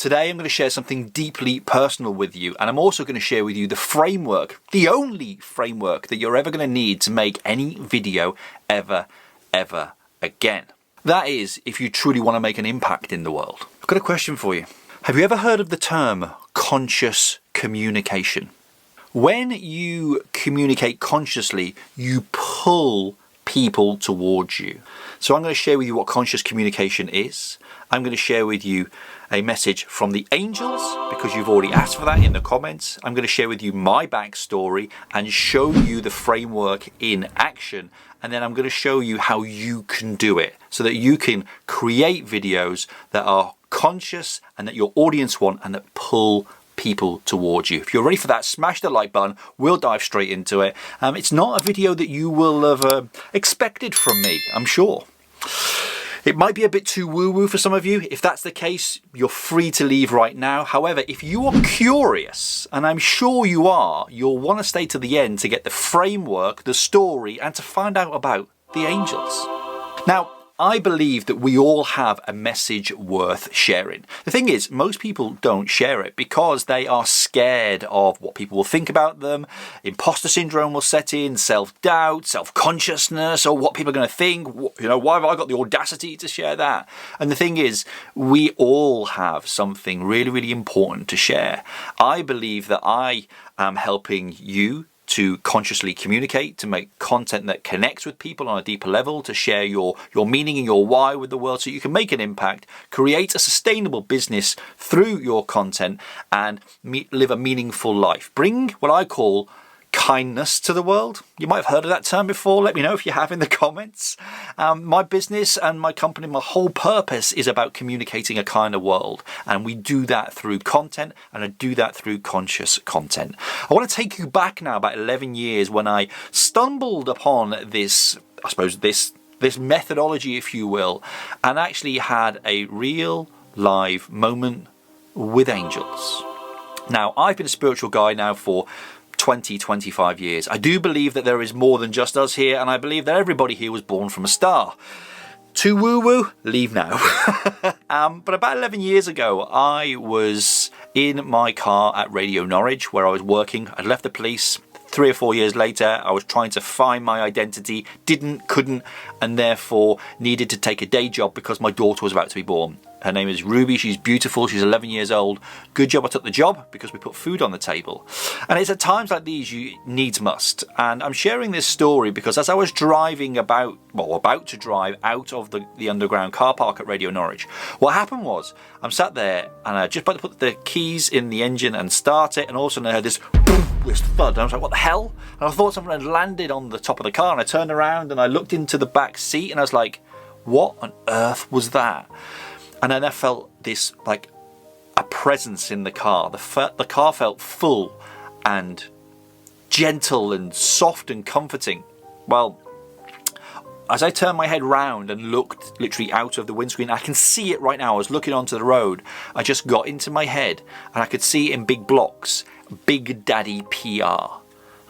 Today I'm going to share something deeply personal with you, and I'm also going to share with you the framework, the only framework that you're ever going to need to make any video ever again. That is, if you truly want to make an impact in the world. I've got a question for you. Have you ever heard of the term conscious communication? When you communicate consciously, you pull people towards you. So I'm going to share with you what conscious communication is. I'm going to share with you a message from the angels, because you've already asked for that in the comments. I'm going to share with you my backstory and show you the framework in action. And then I'm going to show you how you can do it so that you can create videos that are conscious and that your audience want and that pull people towards you. If you're ready for that, smash the like button. We'll dive straight into it. It's not a video that you will have expected from me, I'm sure. It might be a bit too woo-woo for some of you. If that's the case, you're free to leave right now. However, if you are curious, and I'm sure you are, you'll want to stay to the end to get the framework, the story, and to find out about the angels. Now, I believe that we all have a message worth sharing. The thing is, most people don't share it because they are scared of what people will think about them. Imposter syndrome will set in, self-doubt, self-consciousness, or what people are going to think. You know, why have I got the audacity to share that? And the thing is, we all have something really important to share. I believe that I am helping you to consciously communicate, to make content that connects with people on a deeper level, to share your meaning and your why with the world so you can make an impact, create a sustainable business through your content, and live a meaningful life. Bring what I call kindness to the world. You might have heard of that term before. Let me know if you have in the comments. My business and my company, my whole purpose is about communicating a kinder world. And we do that through content, and I do that through conscious content. I want to take you back now about 11 years when I stumbled upon this, I suppose, this methodology, if you will, and actually had a real live moment with angels. Now, I've been a spiritual guy now for 25 years. I do believe that there is more than just us here, and I believe that everybody here was born from a star. Too woo-woo? Leave now. But about 11 years ago, I was in my car at Radio Norwich, where I was working. I'd left the police. 3 or 4 years later, I was trying to find my identity, couldn't, and therefore needed to take a day job because my daughter was about to be born. Her name is Ruby. She's beautiful. She's 11 years old. Good job I took the job because we put food on the table. And it's at times like these you needs must. And I'm sharing this story because as I was driving about to drive out of the underground car park at Radio Norwich, what happened was I'm sat there and I just about to put the keys in the engine and start it, and all of a sudden I heard this boom, this thud. And I was like, what the hell? And I thought someone had landed on the top of the car, and I turned around and I looked into the back seat and I was like, what on earth was that? And then I felt this, like, a presence in the car. The car felt full and gentle and soft and comforting. Well, as I turned my head round and looked literally out of the windscreen, I can see it right now. I was looking onto the road. I just got into my head and I could see in big blocks, Big Daddy PR. I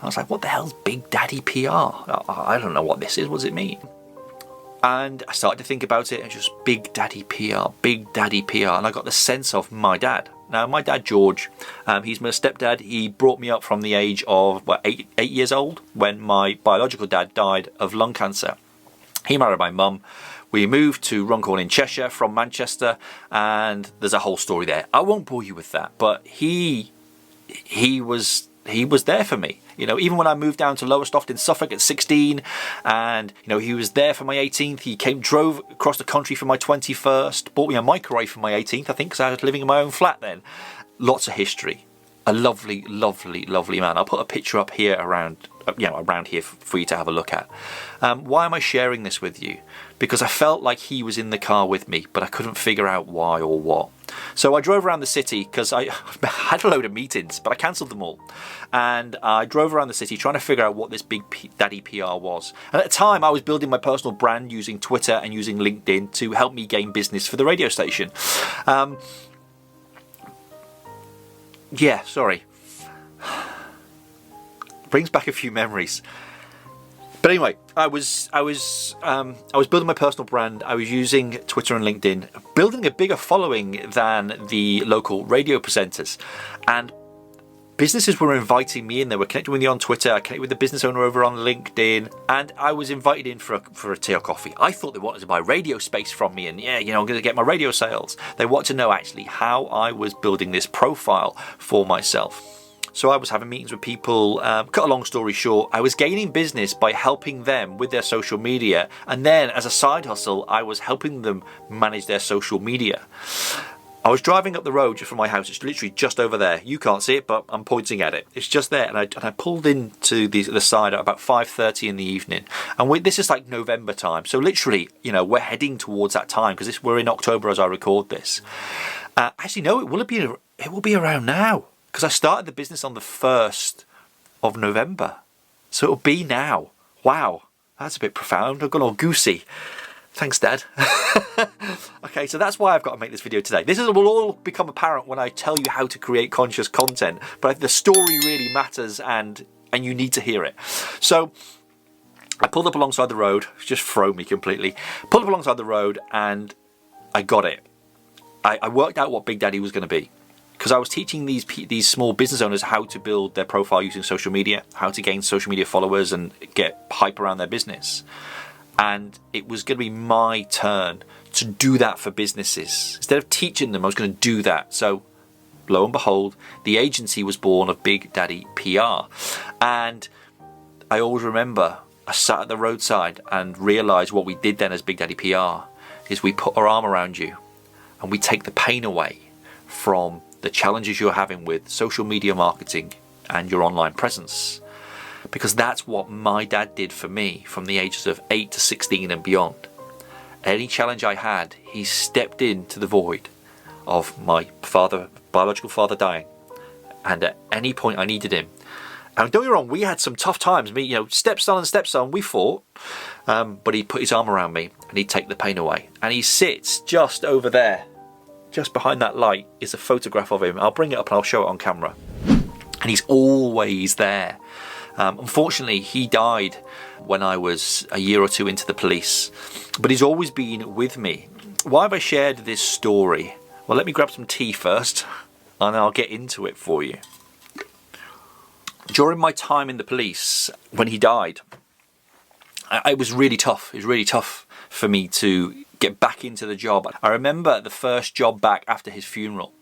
was like, what the hell's Big Daddy PR? I don't know what this is. What does it mean? And I started to think about it, and just Big Daddy PR, Big Daddy PR. And I got the sense of my dad. Now, my dad, George, he's my stepdad. He brought me up from the age of 8 years old when my biological dad died of lung cancer. He married my mum. We moved to Runcorn in Cheshire from Manchester, and there's a whole story there. I won't bore you with that, but he was there for me. You know, even when I moved down to Lowestoft in Suffolk at 16, and you know, he was there for my 18th. He drove across the country for my 21st, bought me a microwave for my 18th, I think, because I was living in my own flat then. Lots of history. A lovely man. I'll put a picture up here around here for you to have a look at. Why am I sharing this with you? Because I felt like he was in the car with me, but I couldn't figure out why or what. So I drove around the city because I had a load of meetings, but I cancelled them all. And I drove around the city trying to figure out what this Big Daddy PR was. And at the time, I was building my personal brand using Twitter and using LinkedIn to help me gain business for the radio station. Brings back a few memories. But anyway, I was building my personal brand. I was using Twitter and LinkedIn, building a bigger following than the local radio presenters, and businesses were inviting me in. They were connecting with me on Twitter. I connected with the business owner over on LinkedIn, and I was invited in for a tea or coffee. I thought they wanted to buy radio space from me, and yeah, I'm going to get my radio sales. They wanted to know actually how I was building this profile for myself. So I was having meetings with people. Cut a long story short, I was gaining business by helping them with their social media, and then as a side hustle, I was helping them manage their social media. I was driving up the road from my house. It's literally just over there. You can't see it, but I'm pointing at it. It's just there, and I pulled into the side at about 5:30 in the evening. And this is like November time, so literally, we're heading towards that time because we're in October as I record this. Actually, no, it will be around now because I started the business on the 1st of November, so it'll be now. Wow, that's a bit profound. I've gone all goosey. Thanks, Dad. Okay, so that's why I've got to make this video today. This will all become apparent when I tell you how to create conscious content, but the story really matters and you need to hear it. So I pulled up alongside the road, just throw me completely. Pulled up alongside the road and I got it. I worked out what Big Daddy was going to be, because I was teaching these small business owners how to build their profile using social media, how to gain social media followers and get hype around their business. And it was going to be my turn to do that for businesses. Instead of teaching them, I was going to do that. So lo and behold, the agency was born of Big Daddy PR. And I always remember I sat at the roadside and realised what we did then as Big Daddy PR is we put our arm around you and we take the pain away from the challenges you're having with social media marketing and your online presence. Because that's what my dad did for me from the ages of 8 to 16 and beyond. Any challenge I had, he stepped into the void of my biological father dying. And at any point I needed him. And don't get me wrong, we had some tough times. Stepson and stepson, we fought. But he'd put his arm around me and he'd take the pain away. And he sits just over there. Just behind that light is a photograph of him. I'll bring it up and I'll show it on camera. And he's always there. Unfortunately, he died when I was a year or two into the police, but he's always been with me. Why have I shared this story? Well, let me grab some tea first, and I'll get into it for you. During my time in the police, when he died, it was really tough. It was really tough for me to get back into the job. I remember the first job back after his funeral.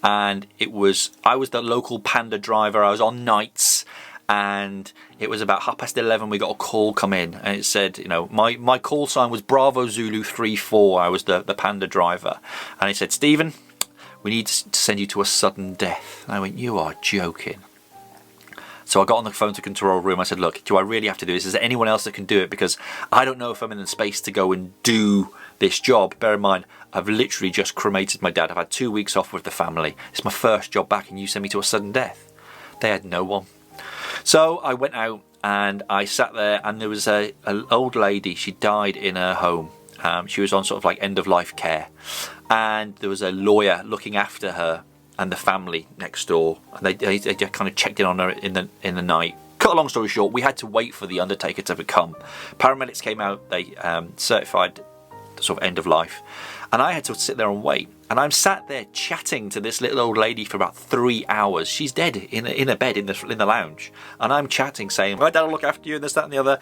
And I was the local Panda driver. I was on nights. And it was about 11:30. We got a call come in, and it said, my call sign was Bravo Zulu 34. I was the Panda driver, and it said, Stephen, we need to send you to a sudden death. And I went, you are joking. So I got on the phone to control room. I said, look, do I really have to do this? Is there anyone else that can do it? Because I don't know if I'm in the space to go and do this job. Bear in mind, I've literally just cremated my dad. I've had 2 weeks off with the family. It's my first job back, and you send me to a sudden death. They had no one. So I went out and I sat there, and there was an old lady. She died in her home. She was on sort of like end of life care, and there was a lawyer looking after her and the family next door. And they just kind of checked in on her in the night. Cut a long story short, we had to wait for the undertaker to come. Paramedics came out. They certified sort of end of life, and I had to sit there and wait. And I'm sat there chatting to this little old lady for about 3 hours. She's dead in a bed in the lounge. And I'm chatting, saying, my dad will look after you, and this, that, and the other.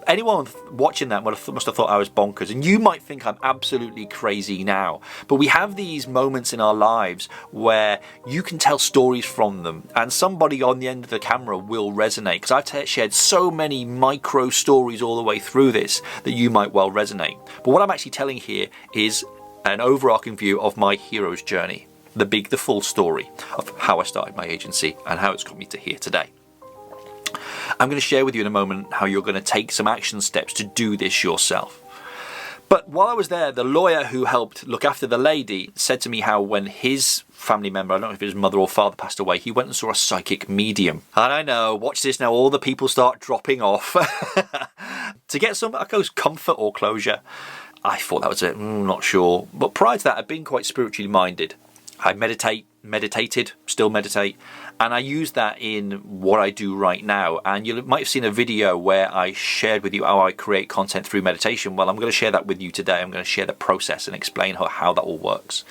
Anyone watching that must have thought I was bonkers. And you might think I'm absolutely crazy now. But we have these moments in our lives where you can tell stories from them. And somebody on the end of the camera will resonate. Because I've shared so many micro stories all the way through this that you might well resonate. But what I'm actually telling here is an overarching view of my hero's journey, the full story of how I started my agency and how it's got me to here today. I'm going to share with you in a moment how you're going to take some action steps to do this yourself. But while I was there, the lawyer who helped look after the lady said to me how when his family member, I don't know if his mother or father, passed away, he went and saw a psychic medium. And I know, watch this now, all the people start dropping off to get some, I suppose, comfort or closure. I thought that was it, not sure. But prior to that, I'd been quite spiritually minded. I meditated, still meditate, And I use that in what I do right now. And you might have seen a video where I shared with you how I create content through meditation. Well, I'm going to share that with you today. I'm going to share the process and explain how that all works.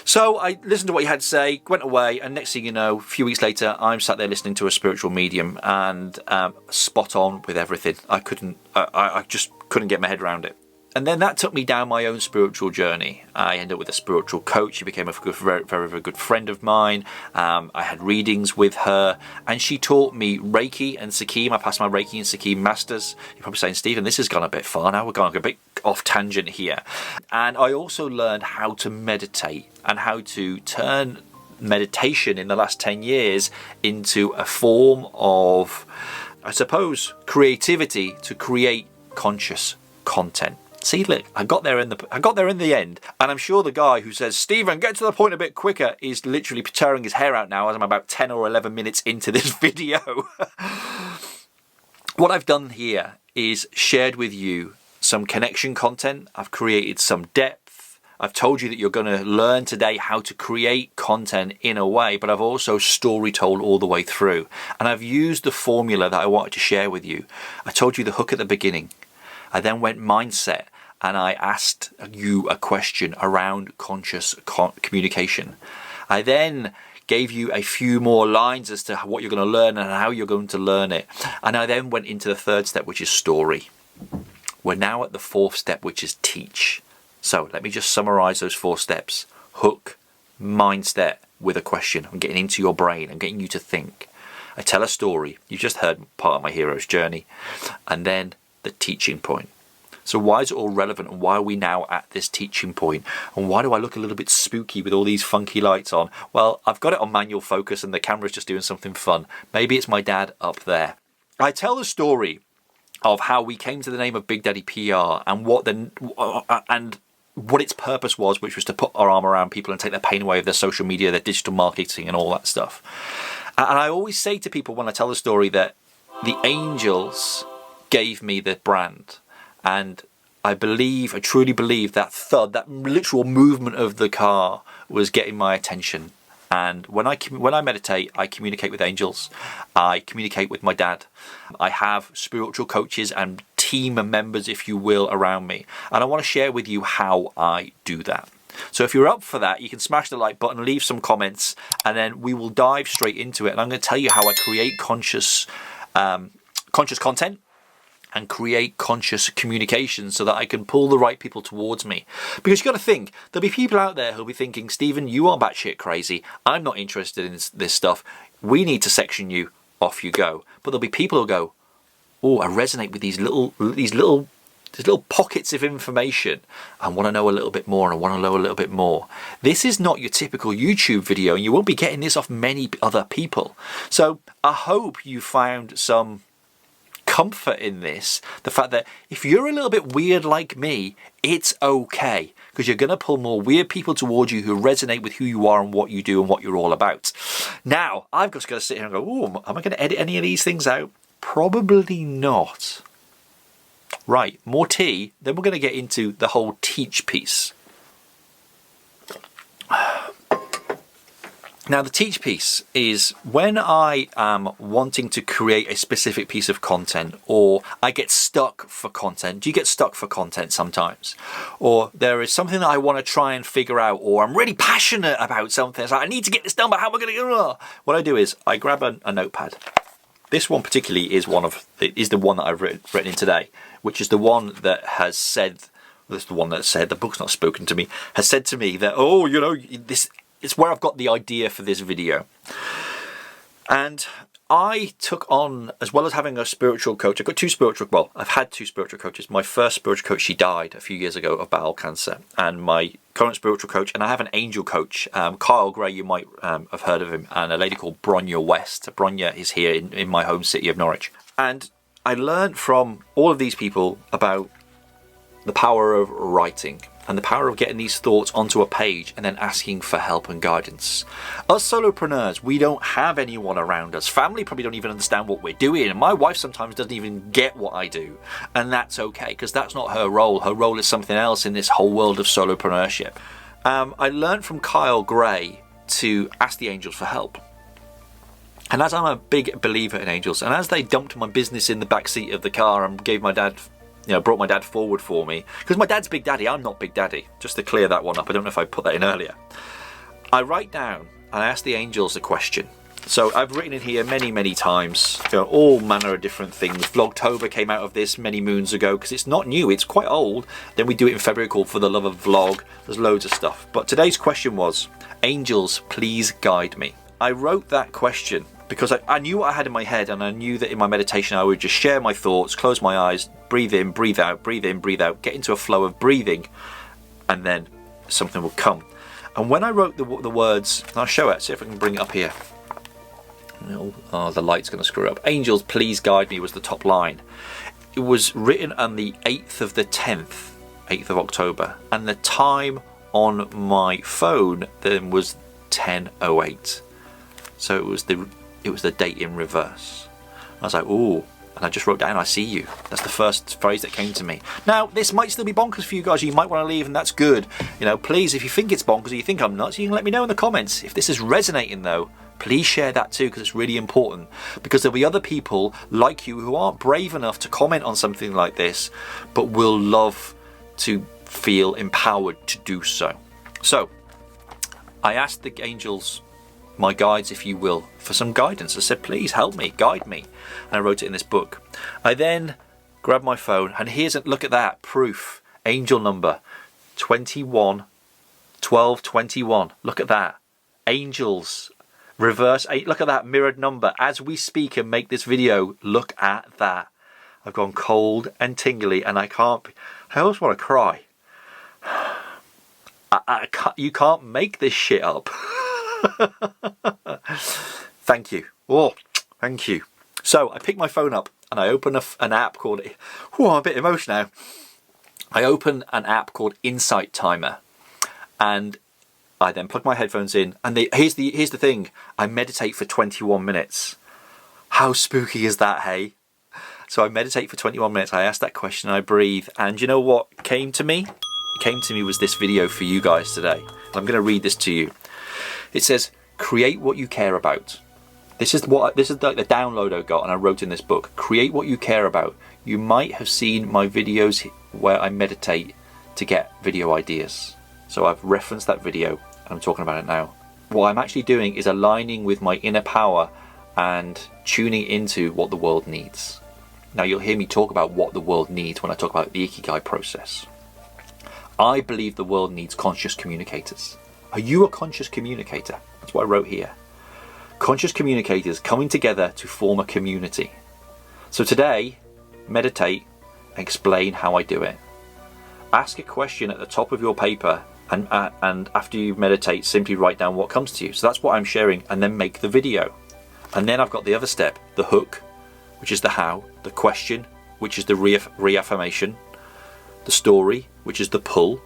So I listened to what you had to say, went away, and next thing you know, a few weeks later, I'm sat there listening to a spiritual medium, and spot on with everything. I just couldn't get my head around it. And then that took me down my own spiritual journey. I ended up with a spiritual coach. She became a very, very, very good friend of mine. I had readings with her, and she taught me Reiki and Sikkim. I passed my Reiki and Sikkim masters. You're probably saying, Stephen, this has gone a bit far now. We're going a bit off tangent here. And I also learned how to meditate and how to turn meditation in the last 10 years into a form of, I suppose, creativity to create conscious content. See, look, I got there in the end, and I'm sure the guy who says, Stephen, get to the point a bit quicker, is literally tearing his hair out now as I'm about 10 or 11 minutes into this video. What I've done here is shared with you some connection content. I've created some depth. I've told you that you're going to learn today how to create content in a way, but I've also story told all the way through. And I've used the formula that I wanted to share with you. I told you the hook at the beginning. I then went mindset, and I asked you a question around conscious communication. I then gave you a few more lines as to what you're going to learn and how you're going to learn it. And I then went into the third step, which is story. We're now at the fourth step, which is teach. So let me just summarize those 4 steps. Hook, mindset with a question. I'm getting into your brain. I'm getting you to think. I tell a story. You just heard part of my hero's journey. And then the teaching point. So why is it all relevant, and why are we now at this teaching point? And why do I look a little bit spooky with all these funky lights on? Well, I've got it on manual focus and the camera's just doing something fun. Maybe it's my dad up there. I tell the story of how we came to the name of Big Daddy PR and what its purpose was, which was to put our arm around people and take their pain away with their social media, their digital marketing and all that stuff. And I always say to people when I tell the story that the angels gave me the brand. And I truly believe that thud, that literal movement of the car was getting my attention. And when I meditate, I communicate with angels. I communicate with my dad. I have spiritual coaches and team members, if you will, around me. And I want to share with you how I do that. So if you're up for that, you can smash the like button, leave some comments, and then we will dive straight into it. And I'm going to tell you how I create conscious content and create conscious communication so that I can pull the right people towards me. Because you've got to think, there'll be people out there who'll be thinking, Stephen, you are batshit crazy. I'm not interested in this stuff. We need to section you. Off you go. But there'll be people who'll go, oh, I resonate with these little pockets of information. I want to know a little bit more, and I want to know a little bit more. This is not your typical YouTube video, and you won't be getting this off many other people. So I hope you found some comfort in this, the fact that if you're a little bit weird like me, it's okay, because you're going to pull more weird people towards you who resonate with who you are and what you do and what you're all about. Now, I've just got to sit here and go, oh, am I going to edit any of these things out? Probably not. Right, more tea, then we're going to get into the whole teach piece. Now, the teach piece is when I am wanting to create a specific piece of content, or I get stuck for content. Do you get stuck for content sometimes? Or there is something that I want to try and figure out, or I'm really passionate about something. It's like, I need to get this done, but how am I going to do it? What I do is I grab a notepad. This one particularly is the one that I've written in today, which is the one that has said, the book's not spoken to me, has said to me that, oh, you know, this... It's where I've got the idea for this video. And I took on, as well as having a spiritual coach, I've had two spiritual coaches. My first spiritual coach, she died a few years ago of bowel cancer. And my current spiritual coach, and I have an angel coach, Kyle Gray, you might have heard of him, and a lady called Bronya West. Bronya is here in my home city of Norwich. And I learned from all of these people about the power of writing, and the power of getting these thoughts onto a page and then asking for help and guidance. Us solopreneurs, we don't have anyone around us. Family probably don't even understand what we're doing, and my wife sometimes doesn't even get what I do. And that's okay, because that's not her role. Her role is something else in this whole world of solopreneurship. I learned from Kyle Gray to ask the angels for help. And as I'm a big believer in angels, and as they dumped my business in the back seat of the car and gave my dad, brought my dad forward for me, because my dad's Big Daddy, I'm not Big Daddy, just to clear that one up. I don't know if I put that in earlier. I write down and I ask the angels a question. So I've written in here many, many times, all manner of different things. Vlogtober came out of this many moons ago, because it's not new, it's quite old. Then we do it in February called For the Love of Vlog. There's loads of stuff. But today's question was, angels, please guide me. I wrote that question because I knew what I had in my head, and I knew that in my meditation I would just share my thoughts, close my eyes, breathe in, breathe out, breathe in, breathe out, get into a flow of breathing, and then something will come. And when I wrote the words, I'll show it, see if I can bring it up here. Oh, the light's going to screw up. Angels, please guide me was the top line. It was written on the 8th of the 10th, 8th of October, and the time on my phone then was 10:08. So it was the date in reverse. I was like, ooh, and I just wrote down, I see you. That's the first phrase that came to me. Now, this might still be bonkers for you guys. You might want to leave, and that's good. Please, if you think it's bonkers or you think I'm nuts, you can let me know in the comments. If this is resonating though, please share that too, because it's really important. Because there'll be other people like you who aren't brave enough to comment on something like this, but will love to feel empowered to do so. So, I asked the angels, my guides if you will, for some guidance. I said, please help me, guide me. And I wrote it in this book. I then grabbed my phone, and look at that, proof, angel number 21 12 21. Look at that, angels, reverse 8. Look at that mirrored number. As we speak and make this video, look at that. I've gone cold and tingly, and I almost want to cry. You can't make this shit up. Thank you. Oh, thank you. So I pick my phone up and I open an app called, I'm a bit emotional now. I open an app called Insight Timer, and I then plug my headphones in, and here's the thing, I meditate for 21 minutes. How spooky is that, hey? So I meditate for 21 minutes, I ask that question, I breathe, and you know what came to me? Came to me was this video for you guys today. I'm going to read this to you. It says, create what you care about. This is like the download I got, and I wrote in this book. Create what you care about. You might have seen my videos where I meditate to get video ideas. So I've referenced that video, and I'm talking about it now. What I'm actually doing is aligning with my inner power and tuning into what the world needs. Now you'll hear me talk about what the world needs when I talk about the Ikigai process. I believe the world needs conscious communicators. Are you a conscious communicator? That's what I wrote here. Conscious communicators coming together to form a community. So today, meditate, explain how I do it. Ask a question at the top of your paper, and after you meditate, simply write down what comes to you. So that's what I'm sharing, and then make the video. And then I've got the other step, the hook, which is the how, the question, which is the reaffirmation, the story, which is the pull,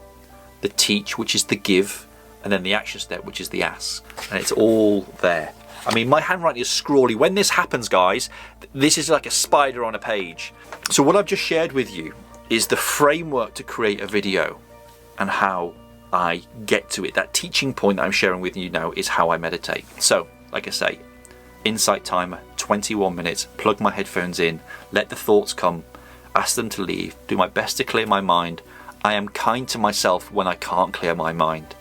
the teach, which is the give, and then the action step, which is the ask. And it's all there. I mean, my handwriting is scrawly. When this happens, guys, this is like a spider on a page. So what I've just shared with you is the framework to create a video and how I get to it. That teaching point that I'm sharing with you now is how I meditate. So, like I say, Insight Timer, 21 minutes, plug my headphones in, let the thoughts come, ask them to leave, do my best to clear my mind. I am kind to myself when I can't clear my mind.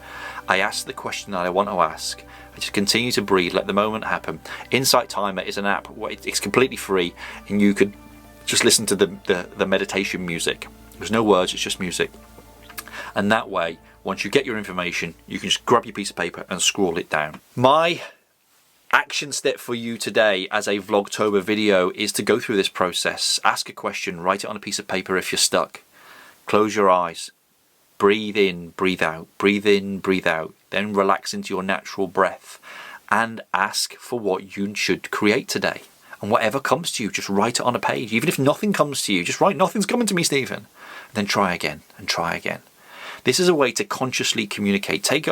I ask the question that I want to ask. I just continue to breathe, let the moment happen. Insight Timer is an app, it's completely free, and you could just listen to the meditation music. There's no words, it's just music. And that way, once you get your information, you can just grab your piece of paper and scroll it down. My action step for you today as a Vlogtober video is to go through this process. Ask a question, write it on a piece of paper if you're stuck. Close your eyes. Breathe in, breathe out, breathe in, breathe out. Then relax into your natural breath and ask for what you should create today. And whatever comes to you, just write it on a page. Even if nothing comes to you, just write, nothing's coming to me, Stephen. And then try again and try again. This is a way to consciously communicate. Take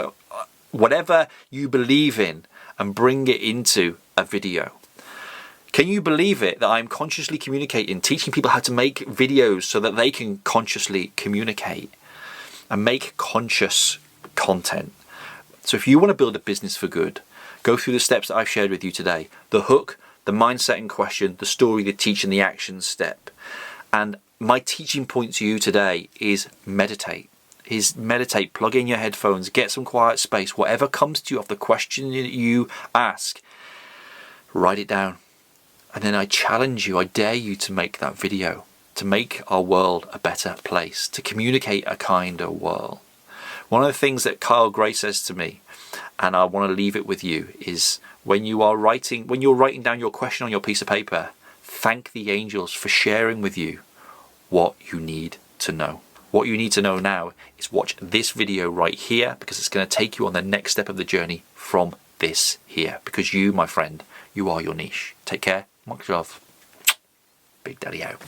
whatever you believe in and bring it into a video. Can you believe it that I'm consciously communicating, teaching people how to make videos so that they can consciously communicate and make conscious content? So if you want to build a business for good, go through the steps that I've shared with you today. The hook, the mindset in question, the story, the teach, and the action step. And my teaching point to you today is meditate. Plug in your headphones, get some quiet space. Whatever comes to you of the question that you ask, write it down. And then I challenge you, I dare you to make that video, to make our world a better place, to communicate a kinder world. One of the things that Kyle Gray says to me, and I want to leave it with you, is when you're writing down your question on your piece of paper, thank the angels for sharing with you what you need to know. What you need to know now is watch this video right here, because it's going to take you on the next step of the journey from this here. Because you, my friend, you are your niche. Take care. Much love. Big Daddy out.